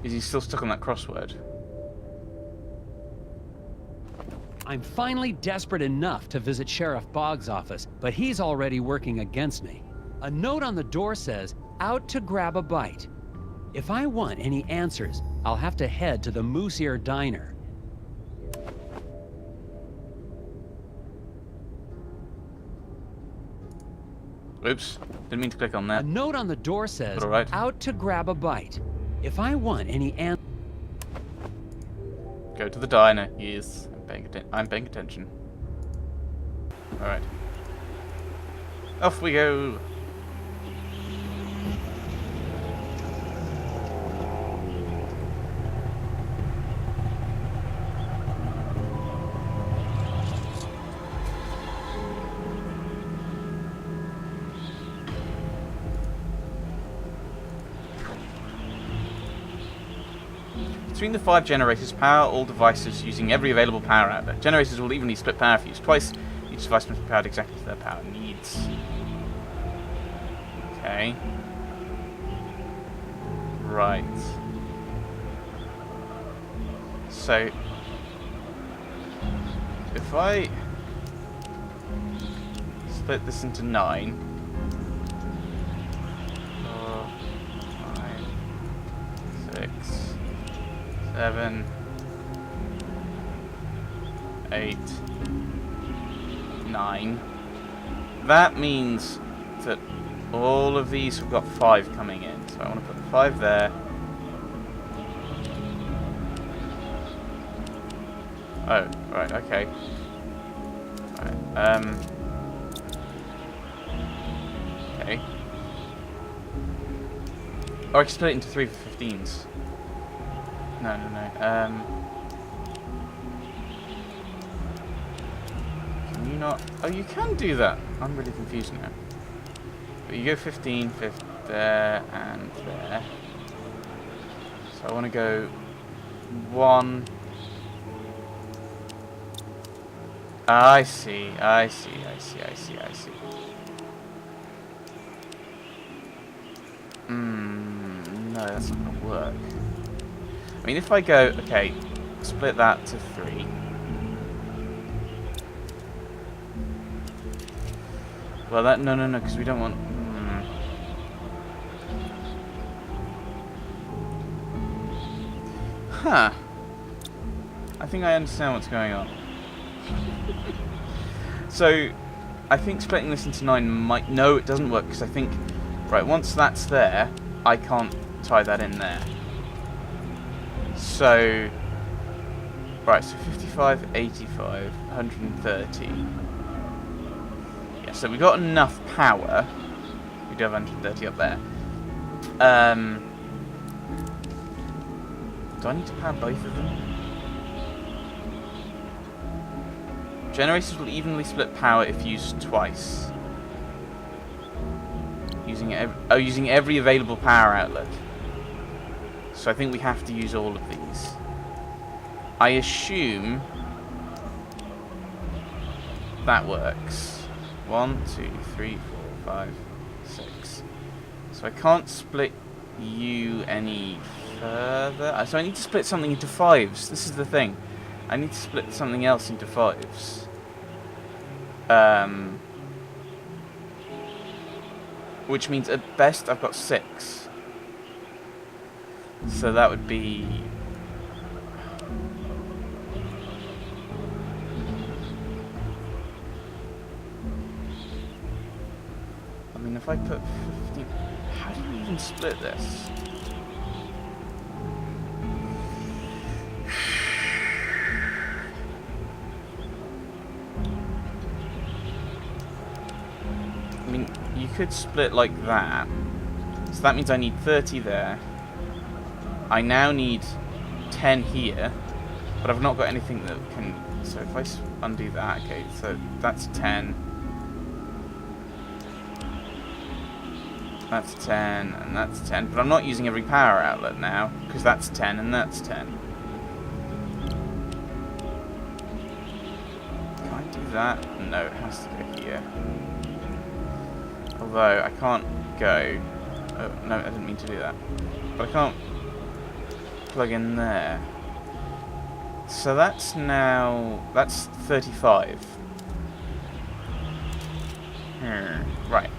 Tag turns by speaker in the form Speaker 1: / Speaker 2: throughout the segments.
Speaker 1: Is he still stuck on that crossword?
Speaker 2: I'm finally desperate enough to visit Sheriff Boggs' office, but he's already working against me. A note on the door says, "Out to grab a bite." If I want any answers, I'll have to head to the Moose Ear Diner.
Speaker 1: Oops, didn't mean to click on that.
Speaker 2: A note on the door says,
Speaker 1: All right.
Speaker 2: "Out to grab a bite." If I want any answers...
Speaker 1: Go to the diner. Yes, I'm paying attention. Alright. Off we go! Between the 5 generators, power all devices using every available power outlet. Generators will evenly split power if used twice. Each device must be powered exactly to their power needs. Okay. Right. So, if I split this into 9, 4, 5, 6, 7, 8, 9. That means that all of these have got 5 coming in. So I want to put 5 there. Oh, right, okay. Right, okay. Or I can split it into 3 for 15s. No. Can you not? Oh, you can do that. I'm really confused now. But you go 15, 5 there, and there. So I want to go 1. I see. No, that's not going to work. I mean, if I go, okay, split that to 3. Well, that, no, because we don't want... Huh. I think I understand what's going on. So, I think splitting this into 9 might... No, it doesn't work, because I think... Right, once that's there, I can't tie that in there. So... Right, so 55, 85, 130... So we got enough power. We do have 130 up there. Do I need to power both of them? Generators will evenly split power if used twice. Using every available power outlet. So I think we have to use all of these. I assume that works. 1, 2, 3, 4, 5, 6. So I can't split you any further. So I need to split something into 5s. This is the thing. I need to split something else into 5s. Which means at best I've got 6. So that would be... I mean, if I put 15... How do you even split this? I mean, you could split like that. So that means I need 30 there. I now need 10 here. But I've not got anything that can... So if I undo that, okay, so that's 10. That's 10, and that's 10. But I'm not using every power outlet now, because that's 10 and that's 10. Can I do that? No, it has to go here. Although, I can't go... Oh, no, I didn't mean to do that. But I can't... plug in there. So that's 35. Right.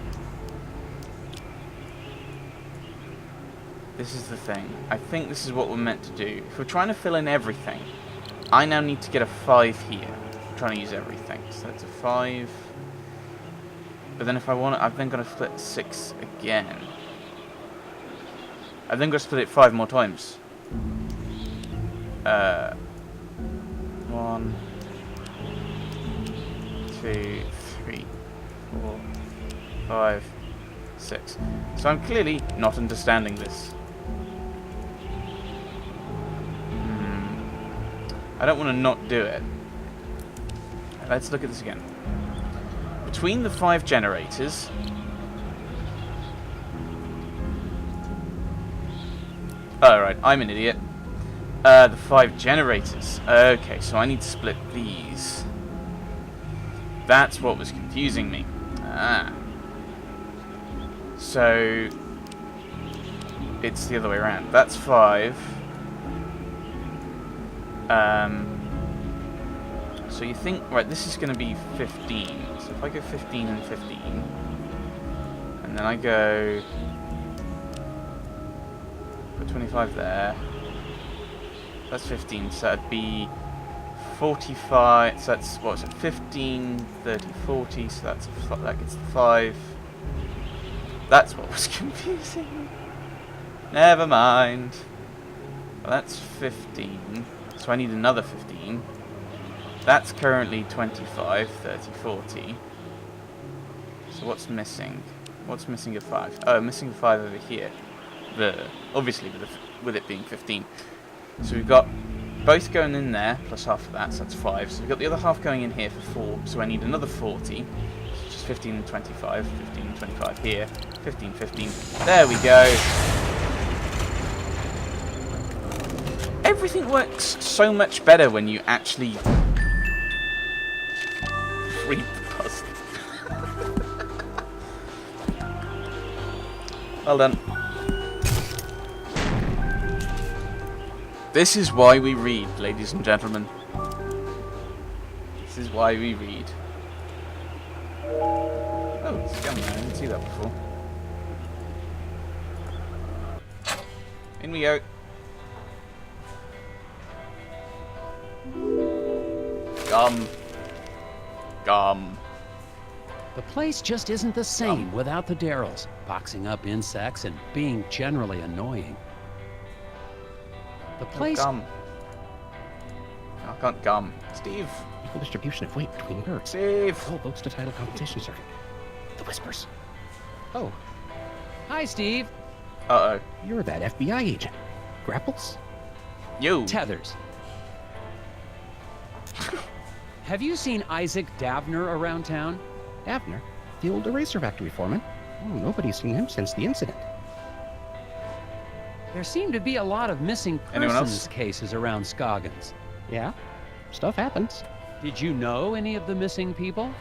Speaker 1: This is the thing. I think this is what we're meant to do. If we're trying to fill in everything, I now need to get a 5 here. I'm trying to use everything. So that's a 5. But then if I want it, I've then got to split 6 again. I've then got to split it 5 more times. 1, 2, 3, 4, 5, 6. So I'm clearly not understanding this. I don't want to not do it. Let's look at this again. Between the 5 generators... Oh, right, I'm an idiot. The 5 generators. Okay, so I need to split these. That's what was confusing me. So... it's the other way around. That's 5. So you think... Right, this is going to be 15. So if I go 15 and 15... and then I go... put 25 there... That's 15, so that'd be 45, so that's, what was it, 15, 30, 40, so that's that gets the 5. That's what was confusing. Never mind. Well, that's 15, so I need another 15. That's currently 25, 30, 40. So what's missing? What's missing a 5? Oh, missing a 5 over here. Obviously, with it being 15. So we've got both going in there, plus half of that, so that's 5. So we've got the other half going in here for 4, so I need another 40, which is 15 and 25, 15 and 25 here, 15, 15. There we go. Everything works so much better when you actually read the puzzle. Well done. This is why we read, ladies and gentlemen. This is why we read. Oh, it's a gun there. I didn't see that before. In we go. Gum. Gum.
Speaker 2: The place just isn't the same without the Darryls, boxing up insects and being generally annoying. The place...
Speaker 1: Oh, gum. I can't gum. Steve.
Speaker 3: Equal distribution of weight between birds.
Speaker 1: Steve.
Speaker 3: All votes to title compensation circuit. The whispers. Oh,
Speaker 2: Hi, Steve.
Speaker 1: Uh-oh.
Speaker 3: you're that FBI agent. Grapples?
Speaker 1: You.
Speaker 2: Tethers. Have you seen Isaac Davner around town?
Speaker 3: Davner? The old eraser factory foreman? Oh, nobody's seen him since the incident.
Speaker 2: There seem to be a lot of missing
Speaker 1: Anyone else?
Speaker 2: persons cases around Scoggins.
Speaker 3: Yeah, stuff happens.
Speaker 2: Did you know any of the missing people?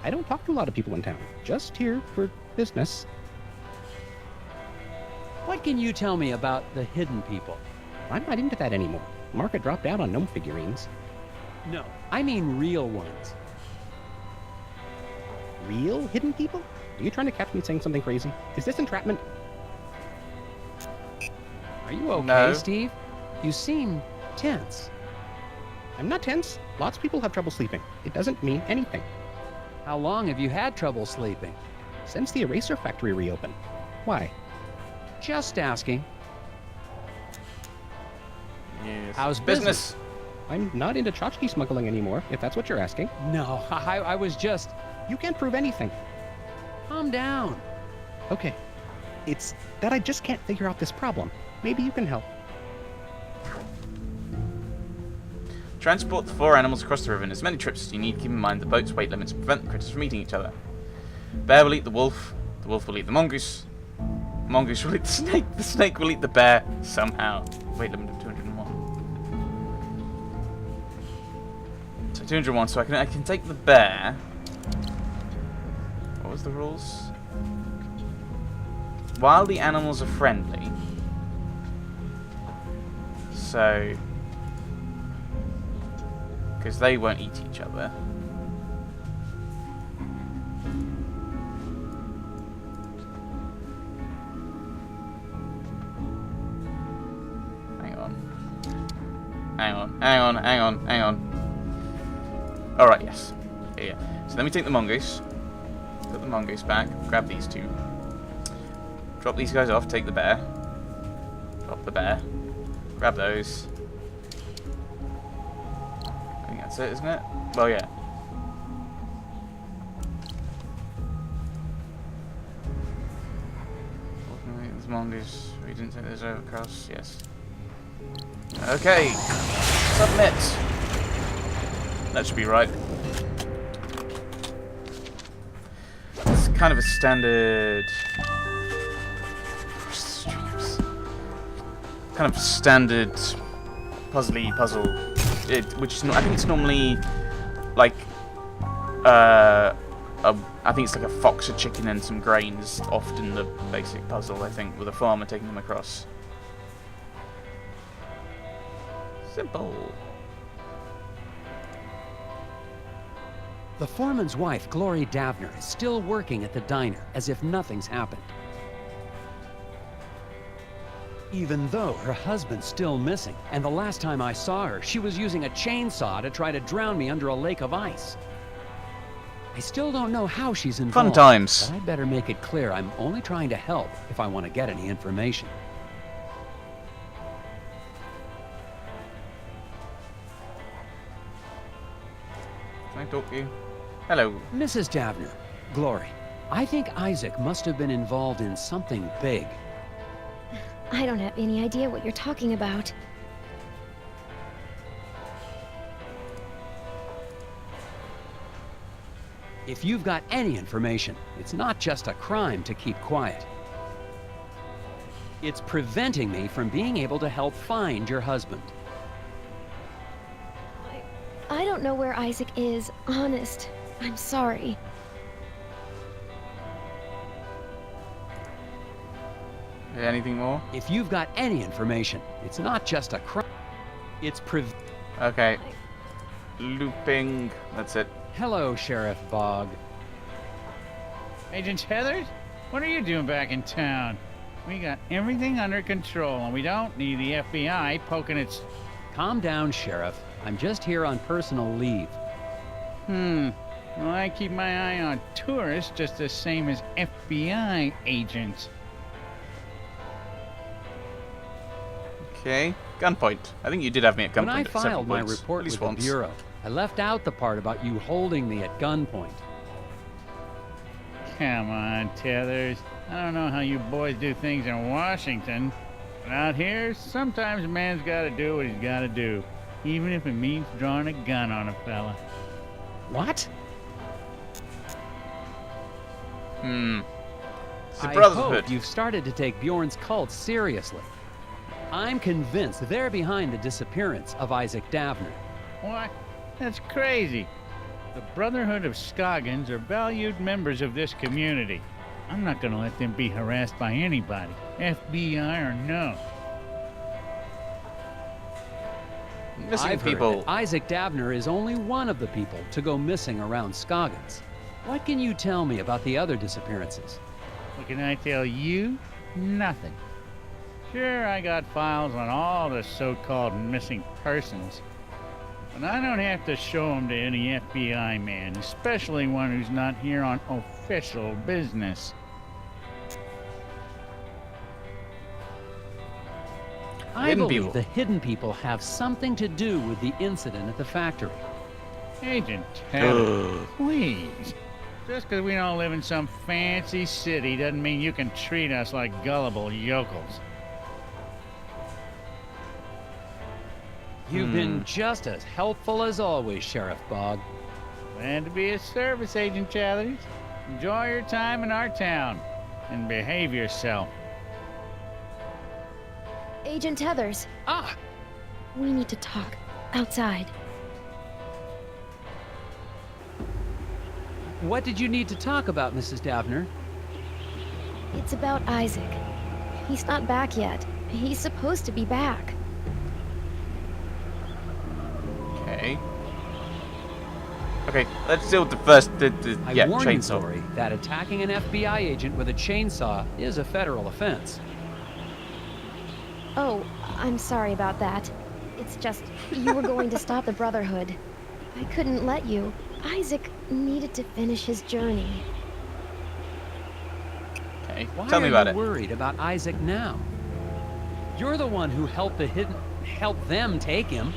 Speaker 3: I don't talk to a lot of people in town. Just here for business.
Speaker 2: What can you tell me about the hidden people?
Speaker 3: I'm not into that anymore. Market dropped out on gnome figurines.
Speaker 2: No, I mean real ones.
Speaker 3: Real hidden people? Are you trying to catch me saying something crazy? Is this entrapment?
Speaker 2: Are you okay,
Speaker 1: No.
Speaker 2: Steve? You seem tense.
Speaker 3: I'm not tense. Lots of people have trouble sleeping. It doesn't mean anything.
Speaker 2: How long have you had trouble sleeping?
Speaker 3: Since the eraser factory reopened. Why?
Speaker 2: Just asking.
Speaker 1: Yes.
Speaker 2: How's
Speaker 1: business?
Speaker 3: I'm not into tchotchke smuggling anymore, if that's what you're asking.
Speaker 2: No, I was just...
Speaker 3: You can't prove anything.
Speaker 2: Calm down.
Speaker 3: Okay. It's that I just can't figure out this problem. Maybe you can help.
Speaker 1: Transport the 4 animals across the river in as many trips as you need. Keep in mind the boat's weight limits to prevent the critters from eating each other. Bear will eat the wolf will eat the mongoose will eat the snake will eat the bear, somehow. Weight limit of 201. So 201, so I can take the bear. What was the rules? While the animals are friendly. So, because they won't eat each other. Hang on. Alright, yes. Yeah. So let me take the mongoose. Put the mongoose back. Grab these two. Drop these guys off. Take the bear. Drop the bear. Grab those. I think that's it, isn't it? Well, yeah. This mongoose. We didn't take this over across. Yes. Okay. Submit. That should be right. It's kind of a standard. Kind of standard puzzly puzzle. Which is I think it's normally like I think it's like a fox, a chicken, and some grains. Often the basic puzzle, I think, with a farmer taking them across. Simple.
Speaker 2: The foreman's wife, Glory Davner, is still working at the diner as if nothing's happened. Even though her husband's still missing, and the last time I saw her, she was using a chainsaw to try to drown me under a lake of ice. I still don't know how she's involved.
Speaker 1: Fun times.
Speaker 2: But I'd better make it clear I'm only trying to help if I want to get any information.
Speaker 1: Can I talk to you? Hello.
Speaker 2: Mrs. Davner, Glory, I think Isaac must have been involved in something big.
Speaker 4: I don't have any idea what you're talking about.
Speaker 2: If you've got any information, it's not just a crime to keep quiet. It's preventing me from being able to help find your husband.
Speaker 4: I don't know where Isaac is, honest. I'm sorry.
Speaker 1: Anything more?
Speaker 2: If you've got any information, it's not just a crime. It's
Speaker 1: Okay. Looping. That's it.
Speaker 2: Hello, Sheriff Bog.
Speaker 5: Agent Heathers? What are you doing back in town? We got everything under control, and we don't need the FBI poking its...
Speaker 2: Calm down, Sheriff. I'm just here on personal leave.
Speaker 5: Well, I keep my eye on tourists just the same as FBI agents.
Speaker 1: Okay. Gunpoint. I think you did have me at gunpoint.
Speaker 2: When I
Speaker 1: at several
Speaker 2: filed my
Speaker 1: points.
Speaker 2: report
Speaker 1: At
Speaker 2: with
Speaker 1: least
Speaker 2: the
Speaker 1: once.
Speaker 2: Bureau, I left out the part about you holding me at gunpoint.
Speaker 5: Come on, Tethers. I don't know how you boys do things in Washington, but out here, sometimes a man's gotta do what he's gotta do, even if it means drawing a gun on a fella.
Speaker 2: What?
Speaker 1: It's the
Speaker 2: I
Speaker 1: Brotherhood.
Speaker 2: hope you've started to take Bjorn's cult seriously. I'm convinced they're behind the disappearance of Isaac Davner.
Speaker 5: What? That's crazy. The Brotherhood of Scoggins are valued members of this community. I'm not gonna let them be harassed by anybody, FBI or no.
Speaker 1: Missing
Speaker 2: I've heard
Speaker 1: people.
Speaker 2: that Isaac Davner is only one of the people to go missing around Scoggins. What can you tell me about the other disappearances?
Speaker 5: What can I tell you? Nothing. Sure, I got files on all the so-called missing persons, but I don't have to show them to any FBI man, especially one who's not here on official business.
Speaker 2: I
Speaker 1: Hidden
Speaker 2: believe
Speaker 1: people.
Speaker 2: the hidden people have something to do with the incident at the factory.
Speaker 5: Agent Taylor, please. Just because we don't live in some fancy city doesn't mean you can treat us like gullible yokels.
Speaker 2: You've been just as helpful as always, Sheriff Bog.
Speaker 5: Glad to be of service, Agent Chathers. Enjoy your time in our town and behave yourself.
Speaker 4: Agent Heathers,
Speaker 2: Ah!
Speaker 4: we need to talk. Outside.
Speaker 2: What did you need to talk about, Mrs. Davner?
Speaker 4: It's about Isaac. He's not back yet. He's supposed to be back.
Speaker 1: Okay, let's deal with the first.
Speaker 2: I
Speaker 1: Yeah,
Speaker 2: warn you,
Speaker 1: chainsaw.
Speaker 2: Glory, that attacking an FBI agent with a chainsaw is a federal offense.
Speaker 4: Oh, I'm sorry about that. It's just, you were going to stop the Brotherhood. I couldn't let you. Isaac needed to finish his journey.
Speaker 1: Okay,
Speaker 2: Why
Speaker 1: tell me
Speaker 2: are
Speaker 1: about
Speaker 2: you
Speaker 1: it.
Speaker 2: worried about Isaac now? You're the one who helped them take him.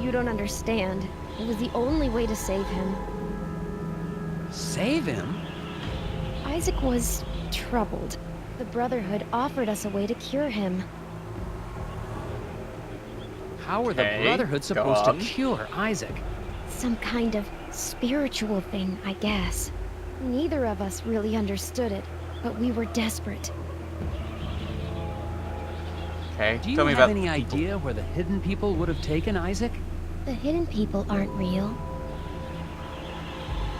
Speaker 4: You don't understand. It was the only way to save him.
Speaker 2: Save him?
Speaker 4: Isaac was troubled. The Brotherhood offered us a way to cure him.
Speaker 2: How were the
Speaker 1: Okay,
Speaker 2: Brotherhood
Speaker 1: go
Speaker 2: supposed to
Speaker 1: on.
Speaker 2: cure Isaac?
Speaker 4: Some kind of spiritual thing, I guess. Neither of us really understood it, but we were desperate.
Speaker 1: Okay,
Speaker 2: Do you
Speaker 1: tell me
Speaker 2: have
Speaker 1: about
Speaker 2: any
Speaker 1: the people.
Speaker 2: idea where the hidden people would have taken Isaac?
Speaker 4: The hidden people aren't real.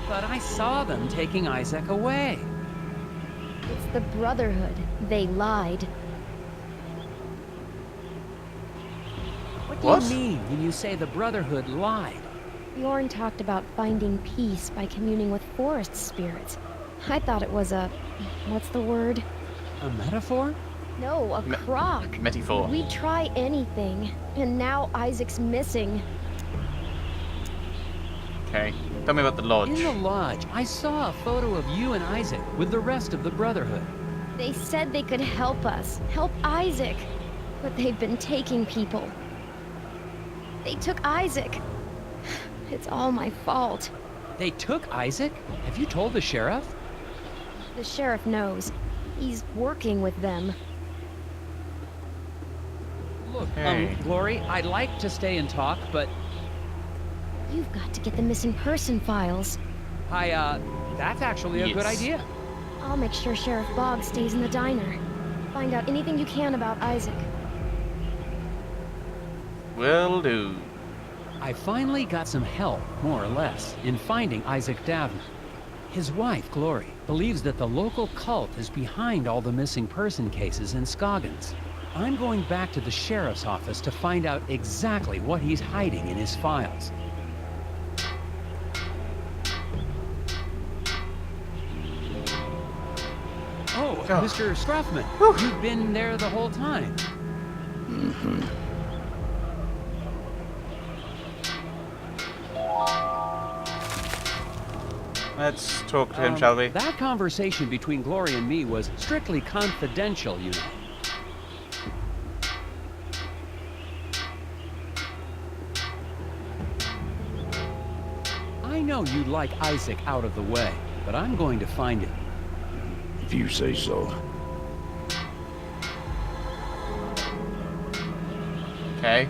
Speaker 2: But I saw them taking Isaac away.
Speaker 4: It's the Brotherhood. They lied.
Speaker 2: What do
Speaker 1: What?
Speaker 2: you mean when you say the Brotherhood lied?
Speaker 4: Bjorn talked about finding peace by communing with forest spirits. I thought it was a... what's the word?
Speaker 2: A metaphor?
Speaker 4: No, a crock.
Speaker 1: Metaphor.
Speaker 4: We'd try anything. And now Isaac's missing.
Speaker 1: Okay, tell me about the lodge.
Speaker 2: In the lodge, I saw a photo of you and Isaac with the rest of the Brotherhood.
Speaker 4: They said they could help us. Help Isaac. But they've been taking people. They took Isaac. It's all my fault.
Speaker 2: They took Isaac? Have you told the sheriff?
Speaker 4: The sheriff knows. He's working with them.
Speaker 2: Look,
Speaker 1: Hey.
Speaker 2: Glory, I'd like to stay and talk, but
Speaker 4: You've got to get the missing person files.
Speaker 2: that's actually a good
Speaker 1: Yes.
Speaker 2: idea.
Speaker 4: I'll make sure Sheriff Boggs stays in the diner. Find out anything you can about Isaac.
Speaker 1: Will do.
Speaker 2: I finally got some help, more or less, in finding Isaac Davner. His wife, Glory, believes that the local cult is behind all the missing person cases in Scoggins. I'm going back to the sheriff's office to find out exactly what he's hiding in his files. Oh, Mr. Scruffman, you've been there the whole time.
Speaker 1: Let's talk to him, shall we?
Speaker 2: That conversation between Glory and me was strictly confidential, you know. I know you'd like Isaac out of the way, but I'm going to find him.
Speaker 6: If you say so.
Speaker 1: Okay.